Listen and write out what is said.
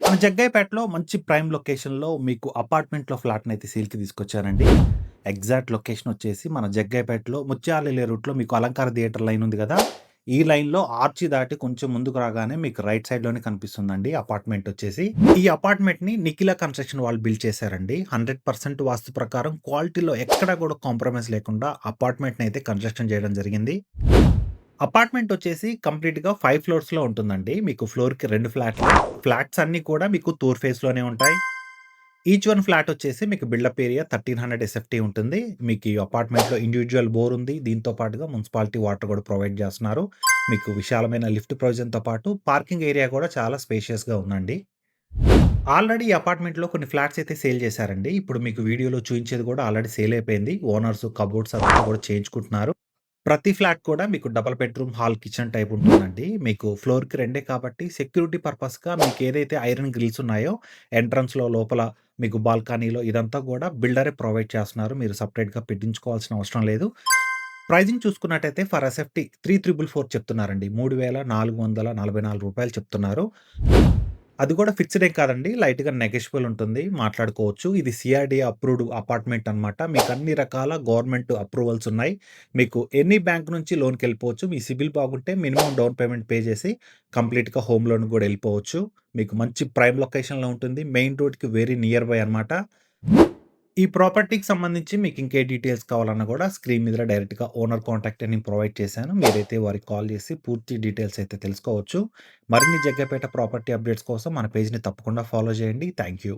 మన జగ్గయ్యపేటలో మంచి ప్రైమ్ లొకేషన్‌లో మీకు అపార్ట్మెంట్‌లో ఫ్లాట్‌నయితే సేల్‌కి తీసుకొచ్చానండి. ఎగ్జాక్ట్ లొకేషన్ వచ్చేసి మన జగ్గయ్యపేటలో ముత్యాలెళ్ళే రూట్‌లో మీకు అలంకార థియేటర్ లైన్ ఉంది గదా! ఈ లైన్‌లో ఆర్చి దాటి కొంచెం ముందుకు రాగానే మీకు రైట్ సైడ్‌లోనే కనిపిస్తుందండి అపార్ట్మెంట్ వచ్చేసి. ఈ అపార్ట్మెంట్‌ని నిఖిల కన్‌స్ట్రక్షన్ వాళ్ళు బిల్డ్ చేశారండి. 100% వాస్తు ప్రకారం క్వాలిటీలో ఎక్కడ గూడా కాంప్రమైజ్ లేకుండా అపార్ట్మెంట్‌నయితే కన్‌స్ట్రక్షన్ చేయడం జరిగింది. అపార్ట్‌మెంట్ వచ్చేసి కంప్లీట్‌గా 5 ఫ్లోర్స్‌లో ఉంటుందండి. మీకు ఫ్లోర్‌కి 2 ఫ్లాట్‌లు. ఫ్లాట్స్ అన్నీ కూడా మీకు తూర్ ఫేస్‌లోనే ఉంటాయి. ఈచ్ వన్ ఫ్లాట్ వచ్చేసి మీకు బిల్డప్ ఏరియా 1300 ఎస్ఎఫ్‌టీ ఉంటుంది. మీకు ఈ అపార్ట్‌మెంట్‌లో ఇండివిడ్యువల్ బోర్ ఉంది. దీంతో పాటుగా మున్సిపాలిటీ వాటర్ కూడా ప్రొవైడ్ చేస్తున్నారు. మీకు విశాలమైన లిఫ్ట్ ప్రొవిజన్‌తో పాటు పార్కింగ్ ఏరియా కూడా చాలా స్పేషియస్‌గా ఉందండి. ఆల్రెడీ ఈ అపార్ట్‌మెంట్‌లో కొన్ని ఫ్లాట్స్ అయితే సేల్ చేశారండి. ఇప్పుడు మీకు వీడియోలో చూయించేది కూడా ఆల్రెడీ సేల్ అయిపోయింది. ఓనర్స్ కబోర్డ్స్ అదంతా కూడా చేయించుకుంటున్నారు. ప్రతి ఫ్లాట్ కూడా మీకు double bedroom, hall, kitchen type ఉంటుందండి. మీకు ఫ్లోర్‌కి రెండే కాబట్టి సెక్యూరిటీ పర్పస్‌గా మీకేదైతే ఐరన్ గ్రిల్స్ ఉన్నాయో ఎంట్రన్స్‌లో లోపల మీకు బాల్కనీలో ఇదంతా కూడా బిల్డరే ప్రొవైడ్ చేస్తున్నారు. మీరు సెపరేట్‌గా పెట్టించుకోవాల్సిన అవసరం లేదు. ప్రైజింగ్ చూసుకున్నట్టయితే ఫర్ ఎస్ఎఫ్‌టీ 3444 చెప్తున్నారండి. రూ. 3444 చెప్తున్నారు. అది కూడా ఫిక్స్‌డ్ ఏం కాదండి. లైట్‌గా నెగోషియబుల్ ఉంటుంది. మాట్లాడుకోవచ్చు. ఇది సీఆర్‌డీఏ అప్రూవ్డ్ అపార్ట్‌మెంట్ అన్నమాట. మీకు అన్ని రకాల గవర్నమెంట్ అప్రూవల్స్ ఉన్నాయి. మీకు ఎనీ బ్యాంక్ నుంచి లోన్‌కెళ్ళిపోవచ్చు. మీ సిబిల్ బాగుంటే మినిమమ్ డౌన్ పేమెంట్ పే చేసి కంప్లీట్‌గా హోమ్ లోన్‌కి కూడా ఎళ్ళిపోవచ్చు. మీకు మంచి ప్రైమ్ లొకేషన్‌లో ఉంటుంది. మెయిన్ రోడ్‌కి వెరీ నియర్ బై అన్నమాట. ఈ ప్రాపర్టీకి సంబంధించి మీకు ఇంకే డీటెయిల్స్ కావాలన్నా కూడా స్క్రీన్ మీద డైరెక్ట్‌గా ఓనర్ కాంటాక్ట్ అని ప్రొవైడ్ చేశాను. మీరైతే వారికి కాల్ చేసి పూర్తి డీటెయిల్స్ అయితే తెలుసుకోవచ్చు. మరిన్ని జగ్గపేట ప్రాపర్టీ అప్డేట్స్ కోసం మన పేజ్‌ని తప్పకుండా ఫాలో చేయండి. Thank you.